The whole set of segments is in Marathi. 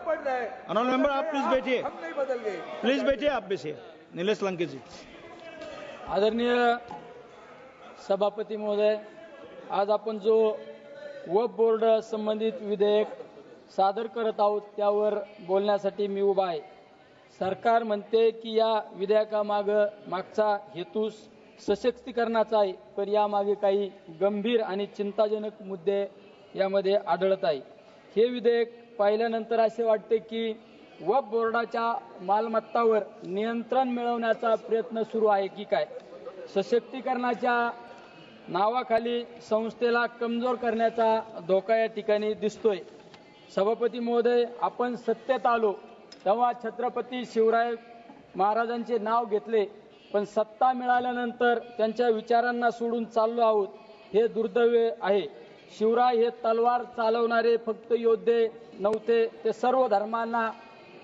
पड़ रहा है। ऑनरेबल मेंबर, आप प्लीज बैठिए, हम नहीं बदल गए। प्लीज बैठिए, आप बैठिए। नीलेश लंके जी। आदरणीय सभापती महोदय, आज आपण जो वक्फ बोर्ड संबंधित विधेयक सादर करत आहोत त्यावर बोलण्यासाठी मी उभा आहे। सरकार म्हणते की या मागचा हेतू सशक्तीकरणाचा आहे, पण यामागे काही गंभीर आणि चिंताजनक मुद्दे यामध्ये आढळत आहे। हे विधेयक पाहिल्यानंतर असे वाटते की वक्फ बोर्डाच्या मालमत्तावर नियंत्रण मिळवण्याचा प्रयत्न सुरू आहे की काय। सशक्तीकरणाच्या नावाखाली संस्थेला कमजोर करण्याचा धोका या ठिकाणी दिसतोय। सभापती महोदय, आपण सत्तेत आलो तेव्हा छत्रपती शिवराय महाराजांचे नाव घेतले, पण सत्ता मिळाल्यानंतर त्यांच्या विचारांना सोडून चाललो आहोत, हे दुर्दैव आहे। शिवराय हे तलवार चालवणारे फक्त योद्धे नव्हते, ते सर्व धर्मांना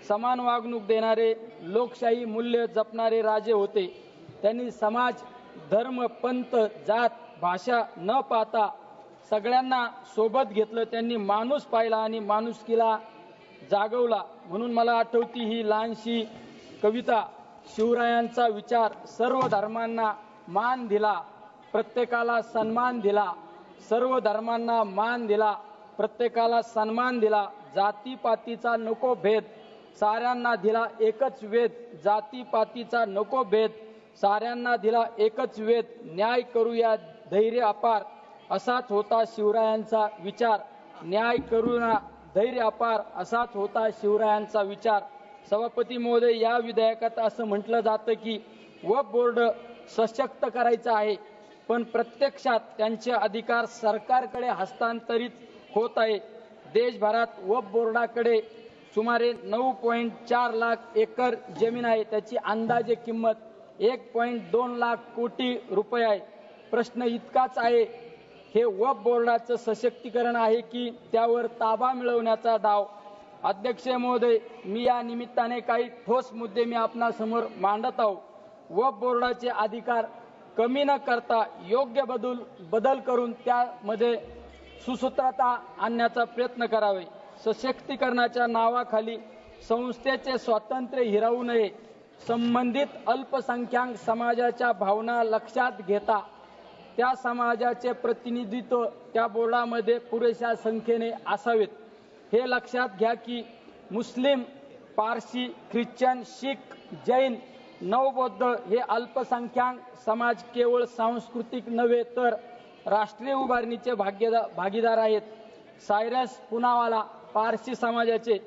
समान वागणूक देणारे, लोकशाही मूल्य जपणारे राजे होते। त्यांनी समाज, धर्म, पंथ, जात, भाषा न पाहता सगळ्यांना सोबत घेतलं। त्यांनी माणूस पाहिला आणि माणुसकीला जागवला। म्हणून मला आठवती ही लहानशी कविता, शिवरायांचा विचार, सर्व धर्मांना मान दिला, प्रत्येकाला सन्मान दिला, सर्व धर्मांना मान दिला, प्रत्येकाला सन्मान दिला, जातीपातीचा नको भेद, साऱ्यांना दिला एकच वेद, जातीपातीचा नको भेद, साऱ्यांना दिला एकच वेद, न्याय करूया धैर्य अपार, असाच होता शिवरायांचा विचार, न्याय करूया धैर्य अपार, असाच होता शिवरायांचा विचार। सभापती महोदय, या विधेयकात असं म्हटलं जातं की वक्फ बोर्ड सशक्त करायचा आहे, पण प्रत्यक्षात त्यांचे अधिकार सरकारकडे हस्तांतरित होत आहे। देशभरात वक्फ बोर्डाकडे सुमारे 9.4 लाख एकर जमीन आहे, त्याची अंदाजे किंमत 1.2 लाख कोटी रुपये आहे। प्रश्न इतकाच आहे, हे वक्फ बोर्डाचं सशक्तीकरण आहे की त्यावर ताबा मिळवण्याचा डाव। अध्यक्ष महोदय, मी या निमित्ताने काही ठोस मुद्दे मी आपणासमोर मांडत आहो। वक्फ बोर्डाचे अधिकार कमी न करता योग्य बदल करून त्यामध्ये सुसूत्रता आणण्याचा प्रयत्न करावे। सशक्तीकरणाच्या नावाखाली संस्थेचे स्वातंत्र्य हिरावू नये। संबंधित अल्पसंख्याक समाजाच्या भावना लक्षात घेता त्या समाजाचे प्रतिनिधित्व त्या बोर्डामध्ये पुरेशा संख्येने असावेत। हे लक्षात घ्या की मुस्लिम, पारसी, ख्रिश्चन, शीख, जैन, नवबौद्ध हे अल्पसंख्याक समाज केवळ सांस्कृतिक नव्हे तर राष्ट्रीय उभारणीचे भागीदार आहेत। सायरस पुनावाला पारसी समाजाचे